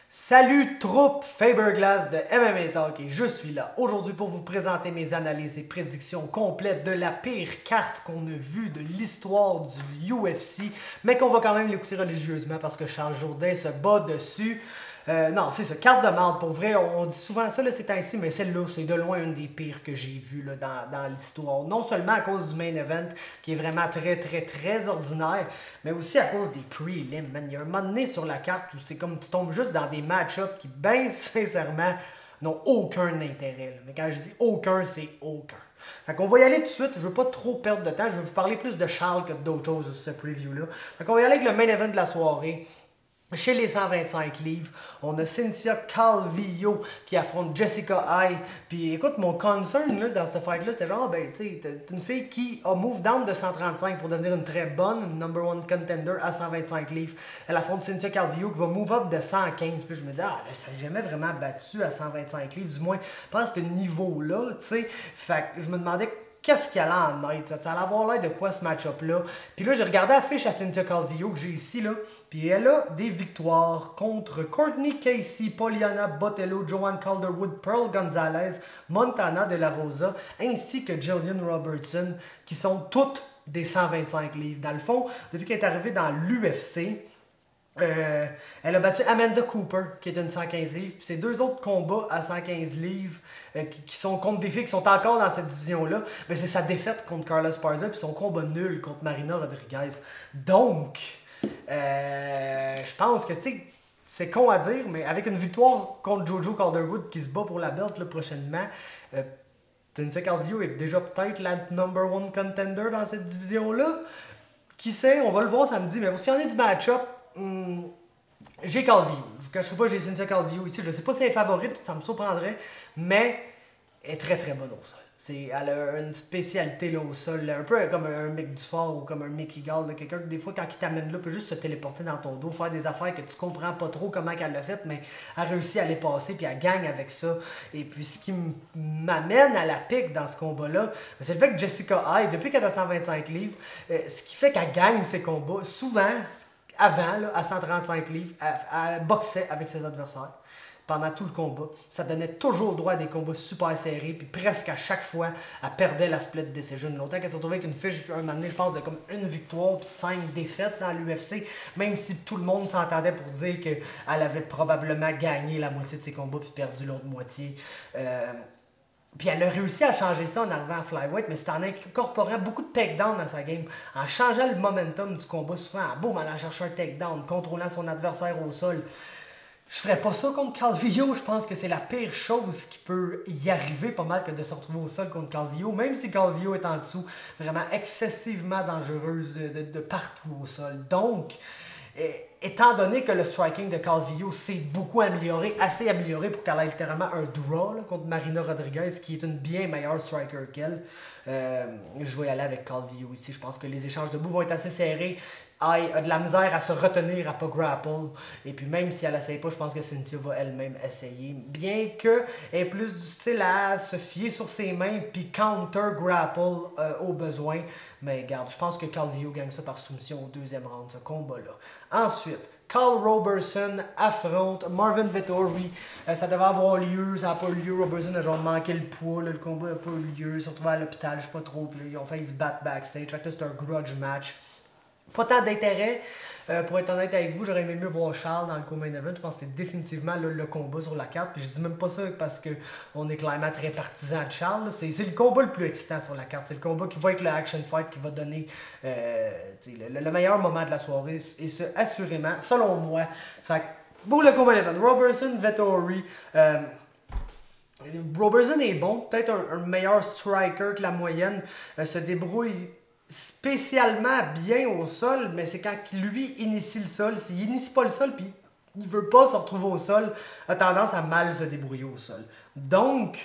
Salut troupe Faberglass de MMA Talk et je suis là aujourd'hui pour vous présenter mes analyses et prédictions complètes de la pire carte qu'on a vue de l'histoire du UFC, mais qu'on va quand même l'écouter religieusement parce que Charles Jourdain se bat dessus. Non, c'est ça, carte de marde. Pour vrai, on dit souvent ça ces temps-ci, mais celle-là, c'est de loin une des pires que j'ai vues là, dans l'histoire. Non seulement à cause du main event, qui est vraiment très ordinaire, mais aussi à cause des prelims, man. Il y a un moment donné sur la carte où c'est comme tu tombes juste dans des match-ups qui, ben sincèrement, n'ont aucun intérêt. Là. Mais quand je dis aucun, c'est aucun. Fait qu'on va y aller tout de suite, je veux pas trop perdre de temps, je vais vous parler plus de Charles que d'autres choses sur ce preview-là. Fait qu'on va y aller avec le main event de la soirée. Chez les 125 livres, on a Cynthia Calvillo qui affronte Jessica Eye. Puis écoute, mon concern là, dans cette fight-là, c'était genre, ben, tu sais, t'es une fille qui a move down de 135 pour devenir une très bonne number one contender à 125 livres. Elle affronte Cynthia Calvillo qui va move up de 115. Puis je me dis, ah, là, ça s'est jamais vraiment battu à 125 livres, du moins, pas à ce niveau-là, tu sais. Fait que je me demandais qu'est-ce qu'il allait en être? Ça allait avoir l'air de quoi ce match-up-là? Puis là, j'ai regardé la fiche à Cynthia Calvillo que j'ai ici, là. Puis elle a des victoires contre Courtney Casey, Poliana Botello, Joanne Calderwood, Pearl Gonzalez, Montana De La Rosa, ainsi que Jillian Robertson, qui sont toutes des 125 livres. Dans le fond, depuis qu'elle est arrivée dans l'UFC, elle a battu Amanda Cooper, qui est une 115 livres. Puis ses deux autres combats à 115 livres, qui sont contre des filles qui sont encore dans cette division-là, mais c'est sa défaite contre Carla Esparza, puis son combat nul contre Marina Rodriguez. Donc, je pense que, tu sais, c'est con à dire, mais avec une victoire contre Jojo Calderwood qui se bat pour la belt là, prochainement, Cynthia Calvillo est déjà peut-être la number one contender dans cette division-là. Qui sait, on va le voir samedi, mais s'il y en a du match-up, j'ai Calvillo. Je vous cacherai pas, j'ai Cynthia Calvillo ici. Je sais pas si elle est favorite, ça me surprendrait, mais elle est très bonne au sol. Elle a une spécialité là, au sol, un peu comme un Mick Dufort ou comme un Mickey Gall. Quelqu'un que des fois, quand il t'amène là, peut juste se téléporter dans ton dos, faire des affaires que tu comprends pas trop comment elle l'a fait, mais elle réussit à les passer puis elle gagne avec ça. Et puis ce qui m'amène à la pique dans ce combat-là, c'est le fait que Jessica Eye, depuis qu'elle a 125 livres, ce qui fait qu'elle gagne ses combats, souvent, avant, là, à 135 livres, elle boxait avec ses adversaires pendant tout le combat. Ça donnait toujours droit à des combats super serrés, puis presque à chaque fois, elle perdait la split decision. Longtemps qu'elle s'est retrouvée avec une fiche, un moment donné, je pense, de comme une victoire puis 5 défaites dans l'UFC, même si tout le monde s'entendait pour dire qu'elle avait probablement gagné la moitié de ses combats puis perdu l'autre moitié. Puis elle a réussi à changer ça en arrivant à flyweight, mais c'était en incorporant beaucoup de takedowns dans sa game. En changeant le momentum du combat, souvent, boum, elle a cherché un takedown, contrôlant son adversaire au sol. Je ferais pas ça contre Calvillo, je pense que c'est la pire chose qui peut y arriver pas mal que de se retrouver au sol contre Calvillo, même si Calvillo est en dessous, vraiment excessivement dangereuse de partout au sol. Donc, étant donné que le striking de Calvillo s'est beaucoup amélioré, assez amélioré pour qu'elle ait littéralement un draw là, contre Marina Rodriguez, qui est une bien meilleure striker qu'elle, je vais y aller avec Calvillo ici. Je pense que les échanges de bout vont être assez serrés. Aïe a de la misère à se retenir, à pas grapple. Et puis même si elle essaye pas, je pense que Cynthia va elle-même essayer. Bien qu'elle ait plus du style à se fier sur ses mains puis counter-grapple au besoin. Mais regarde, je pense que Calvillo gagne ça par soumission au deuxième round, ce combat-là. Ensuite, Carl Roberson affronte Marvin Vettori. Ça devait avoir lieu, ça n'a pas eu lieu. Roberson a genre manqué le poids, là, le combat n'a pas eu lieu. Ils se retrouvaient à l'hôpital, je sais pas trop. Puis là, ils ont fait se battre backstage. Fait que là, c'est un grudge match. Pas tant d'intérêt. Pour être honnête avec vous, j'aurais aimé mieux voir Charles dans le co-main event. Je pense que c'est définitivement là, le combat sur la carte. Puis je dis même pas ça parce qu'on est clairement très partisan de Charles. C'est le combat le plus excitant sur la carte. C'est le combat qui va être le action fight qui va donner le meilleur moment de la soirée. Et ce, assurément, selon moi. Fait que, pour le co-main event, Roberson, Vettori. Roberson est bon, peut-être un meilleur striker que la moyenne. Se débrouille spécialement bien au sol, mais c'est quand lui initie le sol. S'il initie pas le sol, puis il veut pas se retrouver au sol, a tendance à mal se débrouiller au sol. Donc,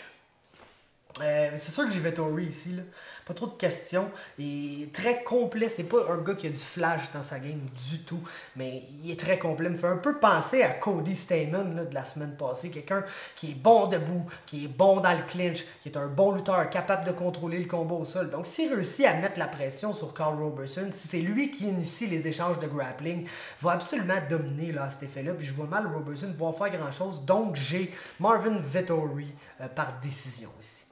C'est sûr que j'ai Vettori ici, là. Pas trop de questions. Et très complet. C'est pas un gars qui a du flash dans sa game du tout. Mais il est très complet. Il me fait un peu penser à Cody Stamann là, de la semaine passée. Quelqu'un qui est bon debout, qui est bon dans le clinch, qui est un bon lutteur, capable de contrôler le combat au sol. Donc s'il réussit à mettre la pression sur Carl Robertson, si c'est lui qui initie les échanges de grappling, va absolument dominer là, à cet effet-là. Puis je vois mal Robertson pouvoir faire grand-chose. Donc j'ai Marvin Vettori par décision ici.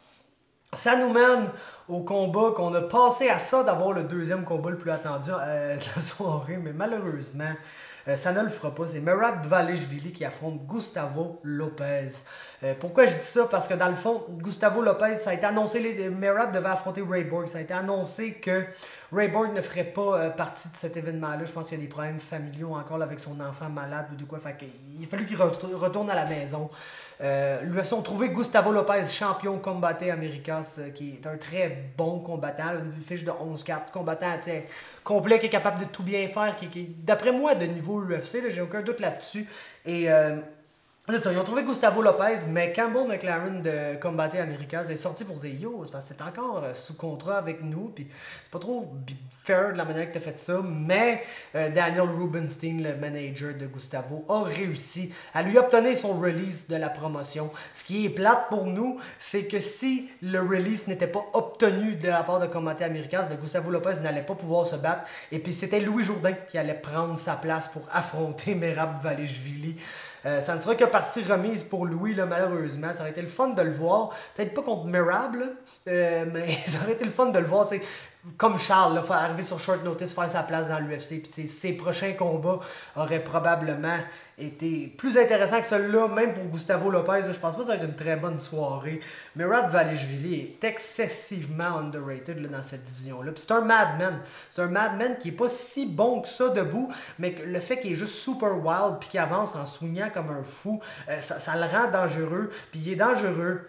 Ça nous mène au combat qu'on a passé à ça d'avoir le deuxième combat le plus attendu de la soirée, mais malheureusement, ça ne le fera pas. C'est Merab Dvalishvili qui affronte Gustavo Lopez. Pourquoi je dis ça? Parce que dans le fond, Gustavo Lopez, ça a été annoncé, Merab devait affronter Ray Borg. Ça a été annoncé que Ray Borg ne ferait pas partie de cet événement-là. Je pense qu'il y a des problèmes familiaux encore là, avec son enfant malade ou de quoi. Fait il a fallu qu'il retourne à la maison. L'UFC ont trouvé Gustavo Lopez, champion Combate Americas, qui est un très bon combattant, une fiche de 11-4, combattant complet, qui est capable de tout bien faire, qui d'après moi, de niveau UFC, j'ai aucun doute là-dessus. Et c'est ça, ils ont trouvé Gustavo Lopez, mais Campbell McLaren de Combate Americas est sorti pour dire yo, c'est parce que c'est encore sous contrat avec nous, puis c'est pas trop fair de la manière que t'as fait ça, mais Daniel Rubenstein, le manager de Gustavo, a réussi à lui obtenir son release de la promotion. Ce qui est plate pour nous, c'est que si le release n'était pas obtenu de la part de Combate Americas, ben Gustavo Lopez n'allait pas pouvoir se battre, et puis c'était Louis Jourdain qui allait prendre sa place pour affronter Merab Dvalishvili. Ça ne sera que partie remise pour Louis, là, malheureusement. Ça aurait été le fun de le voir. Peut-être pas contre Merab, mais ça aurait été le fun de le voir. T'sais, comme Charles, il faut arriver sur short notice, faire sa place dans l'UFC. Ses prochains combats auraient probablement été plus intéressants que celui-là, même pour Gustavo Lopez. Je pense pas que ça va être une très bonne soirée. Merab Dvalishvili est excessivement underrated là, dans cette division-là. C'est un madman. C'est un madman qui est pas si bon que ça debout, mais le fait qu'il est juste super wild puis qu'il avance en swingant comme un fou, ça le rend dangereux. Puis il est dangereux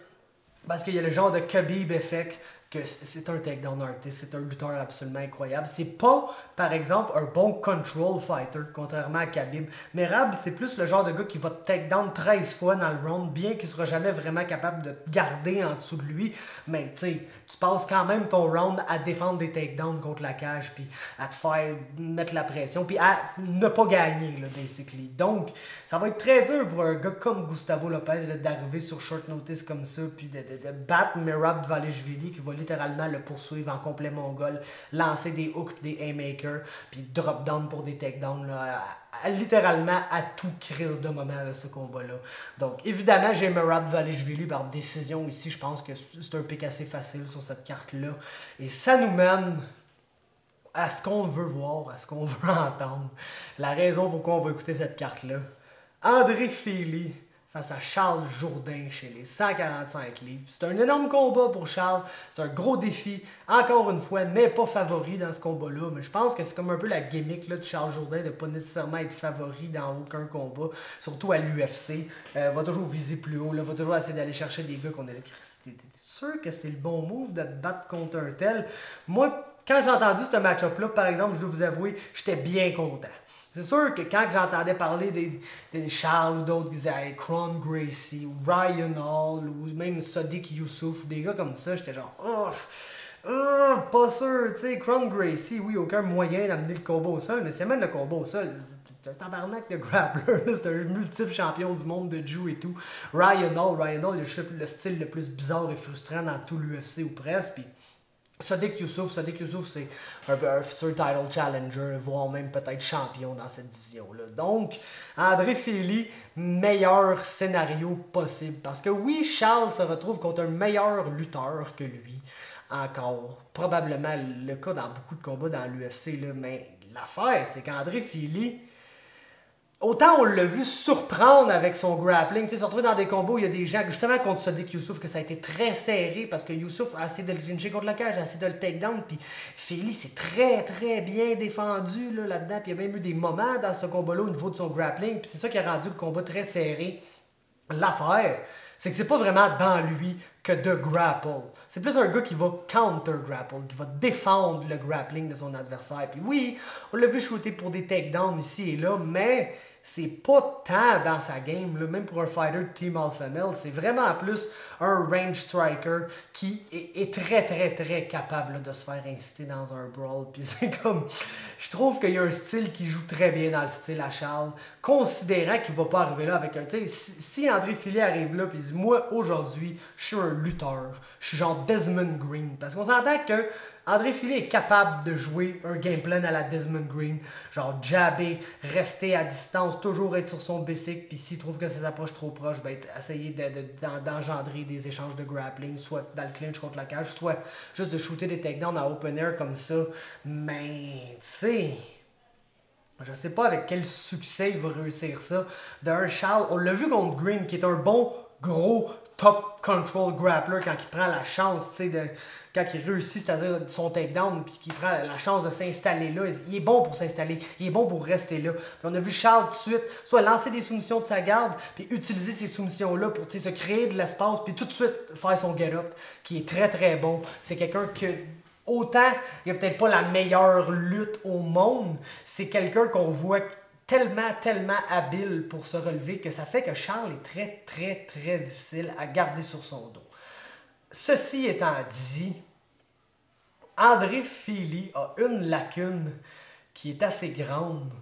parce qu'il y a le genre de Khabib effect, que c'est un takedown artist, c'est un lutteur absolument incroyable. C'est pas, par exemple, un bon control fighter, contrairement à Khabib. Merab, c'est plus le genre de gars qui va te takedown 13 fois dans le round, bien qu'il sera jamais vraiment capable de te garder en dessous de lui. Mais tu sais, tu passes quand même ton round à défendre des takedowns contre la cage, puis à te faire mettre la pression, puis à ne pas gagner, là, basically. Donc, ça va être très dur pour un gars comme Gustavo Lopez d'arriver sur short notice comme ça, puis de battre Merab Dvalishvili, qui va littéralement le poursuivre en complet mongol, lancer des hooks, des haymakers, puis drop down pour des takedowns, là, littéralement à tout crise de moment de ce combat-là. Donc, évidemment, j'ai Merab Dvalishvili par décision ici. Je pense que c'est un pick assez facile sur cette carte-là. Et ça nous mène à ce qu'on veut voir, à ce qu'on veut entendre. La raison pourquoi on va écouter cette carte-là. André Fili face à Charles Jourdain chez les 145 livres. C'est un énorme combat pour Charles. C'est un gros défi. Encore une fois, n'est pas favori dans ce combat-là. Mais je pense que c'est comme un peu la gimmick là, de Charles Jourdain de ne pas nécessairement être favori dans aucun combat. Surtout à l'UFC. Va toujours viser plus haut. Là, va toujours essayer d'aller chercher des gars qu'on a là. T'es sûr que c'est le bon move de te battre contre un tel? Moi, quand j'ai entendu ce match-up-là, par exemple, je dois vous avouer, j'étais bien content. C'est sûr que quand j'entendais parler des Charles ou d'autres qui disaient hey, Kron Gracie ou Ryan Hall ou même Sodiq Youssouf ou des gars comme ça, j'étais genre pas sûr, tu sais, Kron Gracie, oui, aucun moyen d'amener le combat au sol, mais c'est même le combat au sol. C'est un tabarnak de grappler, c'est un multiple champion du monde de Jiu et tout. Ryan Hall, il a le style le plus bizarre et frustrant dans tout l'UFC ou presque, puis Sodiq Youssouf, c'est un futur title challenger, voire même peut-être champion dans cette division-là. Donc, André Fili, meilleur scénario possible. Parce que oui, Charles se retrouve contre un meilleur lutteur que lui. Encore. Probablement le cas dans beaucoup de combats dans l'UFC. Mais l'affaire, c'est qu'André Fili, autant on l'a vu surprendre avec son grappling, tu sais, se retrouver dans des combos où il y a des gens, justement contre Sodiq Youssouf, que ça a été très serré parce que Youssouf a essayé de le clincher contre la cage, a essayé de le takedown, puis Fili s'est très très bien défendu là-dedans, puis il y a même eu des moments dans ce combat-là au niveau de son grappling, puis c'est ça qui a rendu le combat très serré. L'affaire, c'est que c'est pas vraiment dans lui que de grapple. C'est plus un gars qui va counter-grapple, qui va défendre le grappling de son adversaire. Puis oui, on l'a vu shooter pour des takedowns ici et là, mais c'est pas tant dans sa game, là, même pour un fighter de Team Alpha Male, c'est vraiment plus un range striker qui est très très très capable là, de se faire inciter dans un brawl. Puis c'est comme, je trouve qu'il y a un style qui joue très bien dans le style à Charles, considérant qu'il va pas arriver là avec un, tu sais, si André Fili arrive là, puis dit moi aujourd'hui, je suis un lutteur, je suis genre Desmond Green, parce qu'on s'entend que André Fili est capable de jouer un game plan à la Desmond Green, genre jabber, rester à distance, toujours être sur son basic, puis s'il trouve que ses approches trop proches, ben essayer d'engendrer des échanges de grappling, soit dans le clinch contre la cage, soit juste de shooter des takedowns à open air comme ça. Mais, tu sais, je sais pas avec quel succès il va réussir ça. D'un Charles, on l'a vu contre Green, qui est un bon, gros, top control grappler quand il prend la chance, tu sais, de quand il réussit, c'est-à-dire son takedown, puis qu'il prend la chance de s'installer là, il est bon pour s'installer, il est bon pour rester là. Puis on a vu Charles tout de suite, soit lancer des soumissions de sa garde, puis utiliser ces soumissions-là pour se créer de l'espace, puis tout de suite faire son get-up, qui est très très bon. C'est quelqu'un que, autant, il n'y a peut-être pas la meilleure lutte au monde, c'est quelqu'un qu'on voit tellement habile pour se relever que ça fait que Charles est très très très difficile à garder sur son dos. Ceci étant dit, André Fili a une lacune qui est assez grande,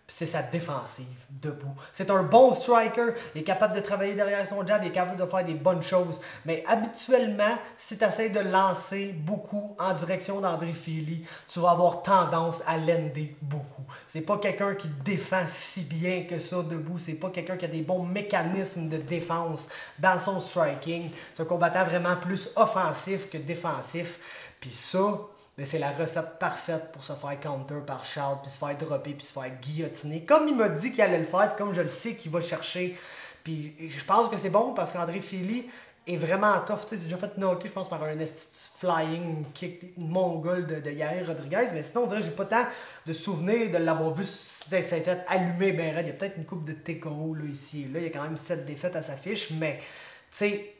puis c'est sa défensive, debout. C'est un bon striker, il est capable de travailler derrière son jab, il est capable de faire des bonnes choses, mais habituellement, si tu essaies de lancer beaucoup en direction d'André Fili, tu vas avoir tendance à l'ender beaucoup. C'est pas quelqu'un qui défend si bien que ça debout, c'est pas quelqu'un qui a des bons mécanismes de défense dans son striking. C'est un combattant vraiment plus offensif que défensif, puis ça, mais c'est la recette parfaite pour se faire counter par Charles, puis se faire dropper, puis se faire guillotiner. Comme il m'a dit qu'il allait le faire, puis comme je le sais qu'il va chercher. Puis je pense que c'est bon parce qu'André Fili est vraiment tough. Tu sais, c'est déjà fait knocker, je pense, par un flying kick mongol de Yair Rodriguez. Mais sinon, on dirait que j'ai pas tant de souvenirs de l'avoir vu s'être allumé ben raide. Il y a peut-être une coupe de TKO là, ici et là. Il y a quand même 7 défaites à sa fiche. Mais, tu sais,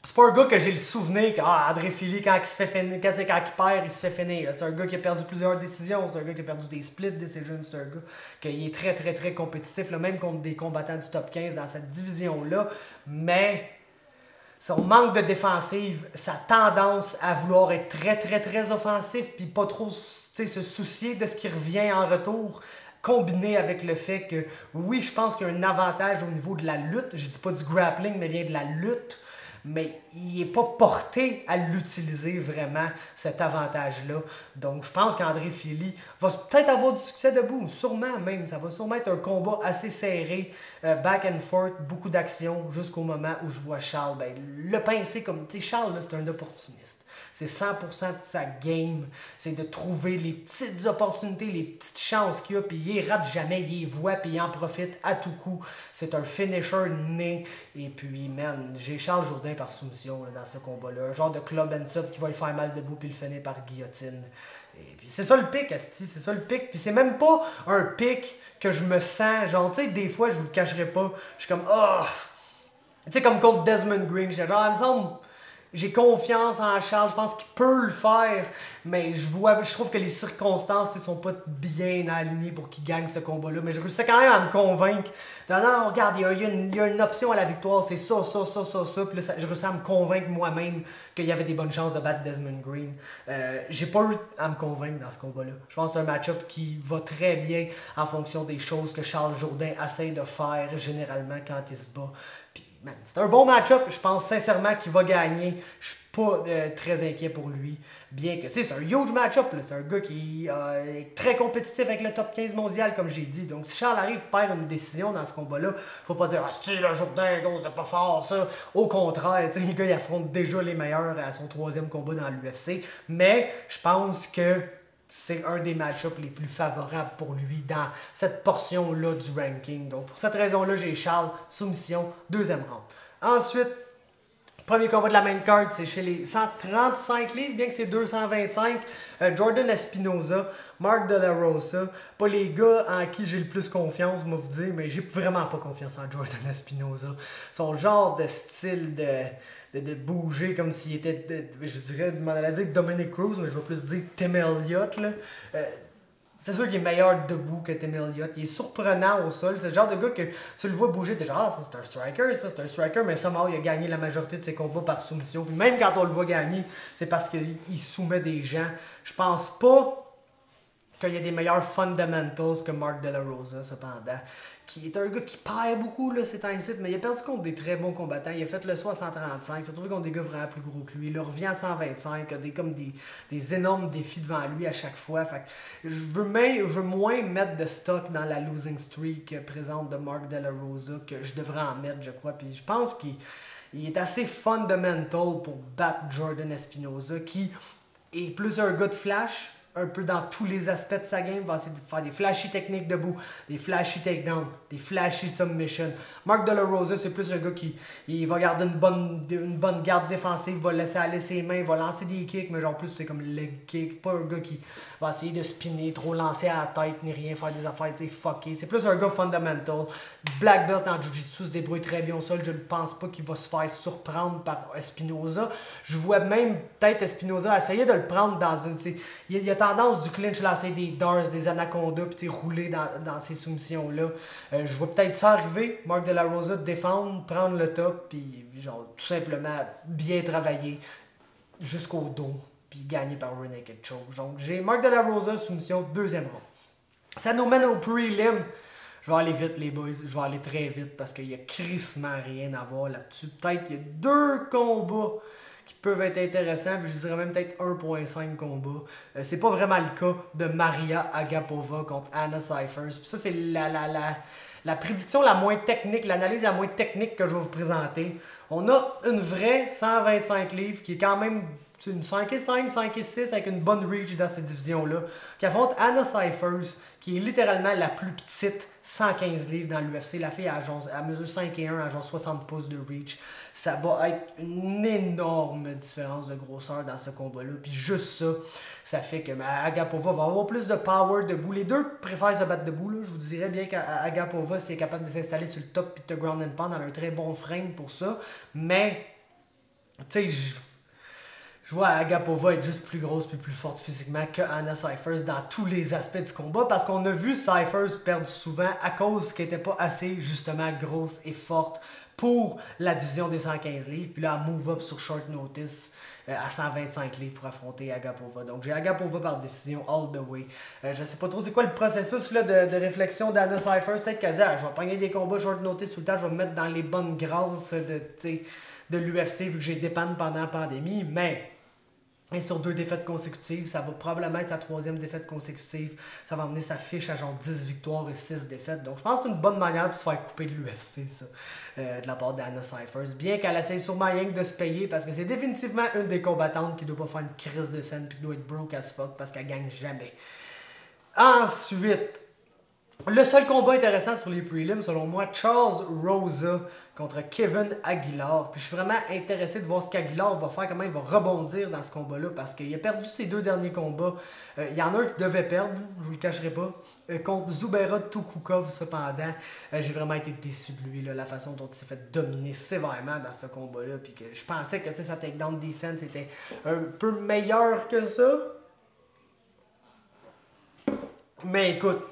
c'est pas un gars que j'ai le souvenir que André Fili, quand il se fait finir, quand il perd, il se fait finir. C'est un gars qui a perdu plusieurs décisions, c'est un gars qui a perdu des split decisions, c'est un gars qui est très très très compétitif, là, même contre des combattants du top 15 dans cette division-là. Mais son manque de défensive, sa tendance à vouloir être très très très offensif, puis pas trop se soucier de ce qui revient en retour, combiné avec le fait que, oui, je pense qu'il y a un avantage au niveau de la lutte, je dis pas du grappling, mais bien de la lutte, mais il n'est pas porté à l'utiliser vraiment, cet avantage-là. Donc, je pense qu'André Fili va peut-être avoir du succès debout, sûrement même. Ça va sûrement être un combat assez serré, back and forth, beaucoup d'action, jusqu'au moment où je vois Charles. Ben, le pincer comme, tu sais, Charles, c'est un opportuniste. C'est 100% de sa game. C'est de trouver les petites opportunités, les petites chances qu'il a, puis il les rate jamais, il les voit, puis il en profite à tout coup. C'est un finisher né. Et puis, man, j'ai Charles Jourdain par soumission là, dans ce combat-là. Un genre de club and sub qui va lui faire mal debout, puis le finir par guillotine. Et puis, c'est ça le pic, asti, c'est ça le pic. Puis c'est même pas un pic que je me sens, genre, tu sais, des fois, je vous le cacherai pas, je suis comme, oh! Tu sais, comme contre Desmond Green, j'étais genre, il me semble. J'ai confiance en Charles, je pense qu'il peut le faire, mais je trouve que les circonstances ne sont pas bien alignées pour qu'il gagne ce combat-là. Mais je réussis quand même à me convaincre. Non, regarde, il y a une option à la victoire, c'est ça. Puis là, je réussis à me convaincre moi-même qu'il y avait des bonnes chances de battre Desmond Green. J'ai pas eu à me convaincre dans ce combat-là. Je pense que c'est un match-up qui va très bien en fonction des choses que Charles Jourdain essaie de faire généralement quand il se bat. Man, c'est un bon match-up. Je pense sincèrement qu'il va gagner. Je suis pas très inquiet pour lui. Bien que c'est un huge match-up. C'est un gars qui est très compétitif avec le top 15 mondial, comme j'ai dit. Donc si Charles arrive perd une décision dans ce combat-là, faut pas dire c'est le Jourdain, c'est pas fort ça. Au contraire, le gars il affronte déjà les meilleurs à son 3e combat dans l'UFC. Mais je pense que c'est un des match-ups les plus favorables pour lui dans cette portion-là du ranking. Donc, pour cette raison-là, j'ai Charles, soumission, 2e round. Ensuite, premier combat de la main card, c'est chez les 135 livres, bien que c'est 225. Jordan Espinoza, Mark De La Rosa, pas les gars en qui j'ai le plus confiance, moi vous dire, mais j'ai vraiment pas confiance en Jordan Espinoza. Son genre de style de bouger comme s'il était, je dirais, je m'en allais dire Dominic Cruz, mais je vais plus dire Tim Elliott, là. C'est sûr qu'il est meilleur debout que Tim Elliott. Il est surprenant au sol. C'est le genre de gars que tu le vois bouger, t'es genre, ah, ça c'est un striker, ça c'est un striker, mais somehow il a gagné la majorité de ses combats par soumission. Puis même quand on le voit gagner, c'est parce qu'il soumet des gens. Je pense pas qu'il y a des meilleurs fundamentals que Mark De La Rosa, cependant. Qui est un gars qui perd beaucoup là, ces temps-ci, mais il a perdu contre des très bons combattants. Il a fait le saut à 135, il s'est retrouvé contre des gars vraiment plus gros que lui. Il revient à 125, il a des énormes défis devant lui à chaque fois. Fait que je veux moins mettre de stock dans la losing streak présente de Mark De La Rosa que je devrais en mettre, je crois. Puis je pense qu'il est assez fundamental pour battre Jordan Espinosa, qui est plus un gars de flash, un peu dans tous les aspects de sa game, va essayer de faire des flashy techniques debout, des flashy takedowns, des flashy submissions. Mark De La Rosa, c'est plus un gars qui il va garder une bonne garde défensive, va laisser aller ses mains, va lancer des kicks, mais genre plus c'est comme leg kick, pas un gars qui va essayer de spinner, trop lancer à la tête, ni rien, faire des affaires, tu sais, fucké. C'est plus un gars fundamental. Black belt en Jiu-Jitsu, se débrouille très bien au sol, je ne pense pas qu'il va se faire surprendre par Espinosa. Je vois même peut-être Espinosa essayer de le prendre dans une... Il y a tendance du clinch, lancer des darts, des anacondas, puis rouler dans ces soumissions-là. Je vois peut-être ça arriver, Mark De La Rosa défendre, prendre le top, puis genre tout simplement bien travailler jusqu'au dos, puis gagner par rear naked choke. Donc j'ai Mark De La Rosa, soumission, deuxième round. Ça nous mène au prelim. Je vais aller vite, les boys. Je vais aller très vite parce qu'il y a crissement rien à voir là-dessus. Peut-être qu'il y a 2 combats qui peuvent être intéressants. Puis je dirais même peut-être 1.5 combats. C'est pas vraiment le cas de Maria Agapova contre Anna Cifers. Puis ça, c'est la prédiction la moins technique, l'analyse la moins technique que je vais vous présenter. On a une vraie 125 livres qui est quand même une 5-5, 5-6 avec une bonne reach dans cette division-là, qui affronte Anna Cifers, qui est littéralement la plus petite 115 livres dans l'UFC. La fille, elle mesure 5'1", à genre 60 pouces de reach. Ça va être une énorme différence de grosseur dans ce combat-là. Puis juste ça fait que Agapova va avoir plus de power debout. Les deux préfèrent se battre debout, là. Je vous dirais bien qu'Agapova, si elle est capable de s'installer sur le top et de ground and pound, elle a un très bon frame pour ça. Mais, tu sais, je vois Agapova être juste plus grosse et plus forte physiquement que Anna Cifers dans tous les aspects du combat, parce qu'on a vu Cifers perdre souvent à cause qu'elle n'était pas assez justement grosse et forte pour la division des 115 livres. Puis là, elle move up sur short notice à 125 livres pour affronter Agapova. Donc j'ai Agapova par décision all the way. Je sais pas trop c'est quoi le processus là, de réflexion d'Anna Cifers. Peut-être qu'elle dit, je vais pogner des combats short notice tout le temps, je vais me mettre dans les bonnes grâces de l'UFC vu que j'ai dépanne pendant la pandémie, mais... Et sur 2 défaites consécutives, ça va probablement être sa 3e défaite consécutive. Ça va amener sa fiche à genre 10 victoires et 6 défaites. Donc je pense que c'est une bonne manière de se faire couper de l'UFC, ça, de la part d'Anna Cifers. Bien qu'elle essaye sûrement rien que de se payer, parce que c'est définitivement une des combattantes qui doit pas faire une crise de scène puis qui doit être broke as fuck parce qu'elle gagne jamais. Ensuite, le seul combat intéressant sur les prelims, selon moi, Charles Rosa contre Kevin Aguilar. Puis je suis vraiment intéressé de voir ce qu'Aguilar va faire, comment il va rebondir dans ce combat-là, parce qu'il a perdu ses 2 derniers combats. Il y en a un qui devait perdre, je vous le cacherai pas, contre Zubaira Tukhugov cependant. J'ai vraiment été déçu de lui, là, la façon dont il s'est fait dominer sévèrement dans ce combat-là. Puis que je pensais que sa takedown defense était un peu meilleure que ça. Mais écoute,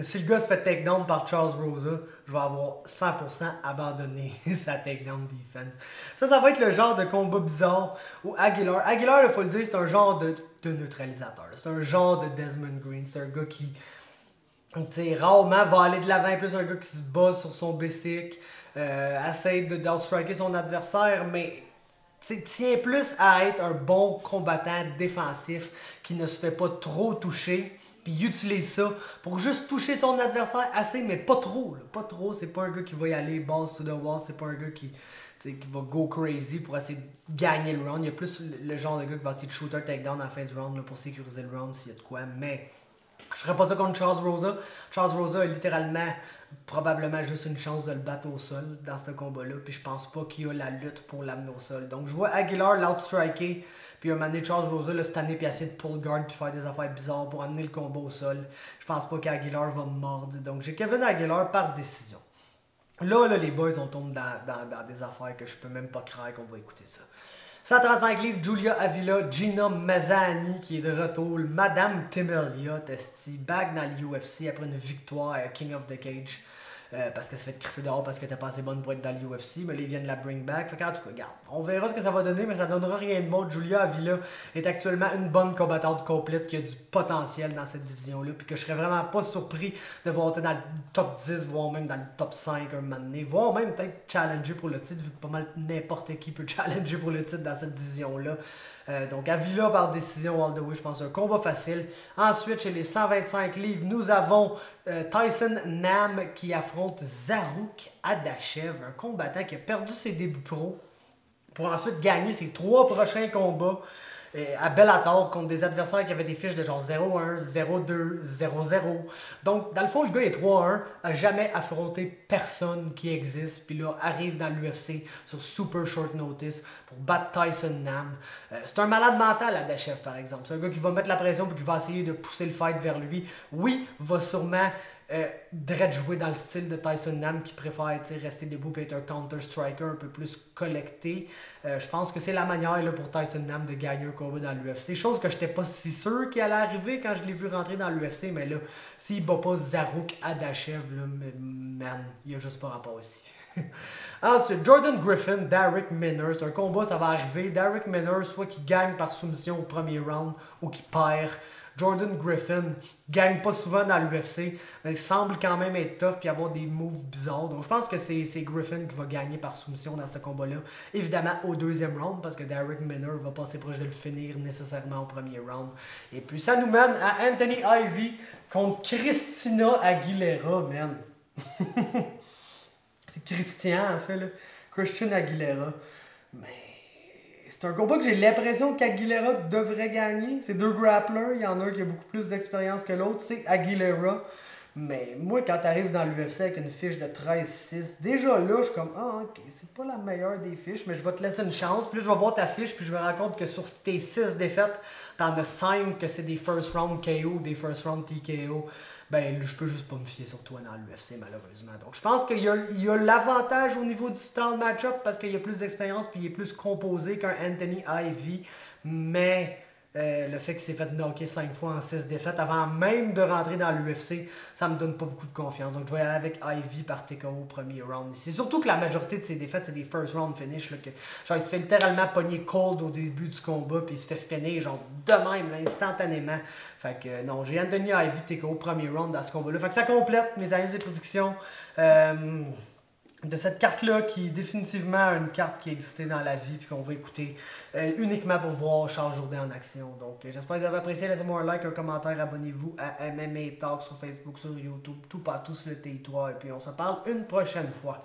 si le gars se fait takedown par Charles Rosa, je vais avoir 100% abandonné sa takedown defense. Ça va être le genre de combat bizarre où Aguilar, il faut le dire, c'est un genre de neutralisateur. C'est un genre de Desmond Green. C'est un gars qui, rarement va aller de l'avant, plus un gars qui se bat sur son basic, essaie d'outstriker son adversaire, mais tient plus à être un bon combattant défensif qui ne se fait pas trop toucher. Puis il utilise ça pour juste toucher son adversaire assez, mais pas trop. Là. Pas trop, c'est pas un gars qui va y aller balls to the wall, c'est pas un gars qui va go crazy pour essayer de gagner le round. Il y a plus le genre de gars qui va essayer de shooter takedown à la fin du round là, pour sécuriser le round s'il y a de quoi. Mais je ferais pas ça contre Charles Rosa. Charles Rosa a littéralement probablement juste une chance de le battre au sol dans ce combat-là. Puis je pense pas qu'il y a la lutte pour l'amener au sol. Donc je vois Aguilar l'outstriker. Puis un moment donné, Charles Rosa le stanner puis essayer de pull guard puis faire des affaires bizarres pour amener le combat au sol. Je pense pas qu'Aguilar va me mordre. Donc j'ai Kevin Aguilar par décision. Là, les boys, on tombe dans des affaires que je peux même pas croire qu'on va écouter ça. 135 livres, Julia Avila, Gina Mazzani qui est de retour, Madame Temelia, Testi, back dans l'UFC après une victoire à King of the Cage. Parce qu'elle s'est fait crisser dehors parce qu'elle était pas assez bonne pour être dans l'UFC, mais là ils viennent la bring back. Fait qu'en tout cas, regarde, on verra ce que ça va donner, mais ça donnera rien de bon. Julia Avila est actuellement une bonne combattante complète qui a du potentiel dans cette division-là, puis que je serais vraiment pas surpris de voir dans le top 10, voire même dans le top 5 un moment donné, voire même peut-être challenger pour le titre, vu que pas mal n'importe qui peut challenger pour le titre dans cette division-là. Donc Avila par décision all the way, je pense un combat facile. Ensuite, chez les 125 livres, nous avons Tyson Nam qui affronte Zarrukh Adashev, un combattant qui a perdu ses débuts pro pour ensuite gagner ses 3 prochains combats à Bellator contre des adversaires qui avaient des fiches de genre 0-1, 0-2, 0-0. Donc, dans le fond, le gars est 3-1, a jamais affronté personne qui existe, puis là, arrive dans l'UFC sur super short notice pour battre Tyson Nam. C'est un malade mental, Adashev, par exemple. C'est un gars qui va mettre la pression puis qui va essayer de pousser le fight vers lui. Oui, va sûrement jouer dans le style de Tyson Nam qui préfère rester debout et être un counter-striker un peu plus collecté. Je pense que c'est la manière là, pour Tyson Nam de gagner un combat dans l'UFC. Chose que je n'étais pas si sûr qu'il allait arriver quand je l'ai vu rentrer dans l'UFC, mais là, s'il ne bat pas Zarrukh Adashev, là, man, il n'y a juste pas rapport ici. Ensuite, Jordan Griffin, Darrick Minner, c'est un combat, ça va arriver. Darrick Minner, soit qu'il gagne par soumission au premier round ou qu'il perd. Jordan Griffin gagne pas souvent dans l'UFC, mais il semble quand même être tough et avoir des moves bizarres. Donc je pense que c'est Griffin qui va gagner par soumission dans ce combat-là. Évidemment au deuxième round, parce que Darrick Minner va passer proche de le finir nécessairement au premier round. Et puis ça nous mène à Anthony Ivy contre Christina Aguilera, man. C'est Christian en fait, là. Christian Aguilera. Mais c'est un combat que j'ai l'impression qu'Aguilera devrait gagner. C'est 2 grapplers. Il y en a un qui a beaucoup plus d'expérience que l'autre. C'est Aguilera. Mais moi, quand tu arrives dans l'UFC avec une fiche de 13-6, déjà là, je suis comme, ah, ok, c'est pas la meilleure des fiches, mais je vais te laisser une chance. Puis là, je vais voir ta fiche, puis je me rends compte que sur tes 6 défaites, t'en as 5 que c'est des first round KO, des first round TKO. Ben, je peux juste pas me fier sur toi dans l'UFC, malheureusement. Donc, je pense qu'il y a l'avantage au niveau du style match-up parce qu'il y a plus d'expérience puis il est plus composé qu'un Anthony Ivy. Mais le fait qu'il s'est fait knocker 5 fois en 6 défaites avant même de rentrer dans l'UFC, ça me donne pas beaucoup de confiance. Donc, je vais y aller avec Ivy par TKO au premier round. C'est surtout que la majorité de ses défaites, c'est des first round finish. Là, genre, il se fait littéralement pogner cold au début du combat puis il se fait finir genre de même, là, instantanément. Fait que non, j'ai Anthony Ivy TKO au premier round dans ce combat-là. Fait que ça complète mes analyses et prédictions de cette carte-là qui est définitivement une carte qui existait dans la vie puis qu'on va écouter uniquement pour voir Charles Jourdain en action. Donc j'espère que vous avez apprécié. Laissez-moi un like, un commentaire, abonnez-vous à MMA Talk sur Facebook, sur YouTube, tout partout sur le territoire et puis on se parle une prochaine fois.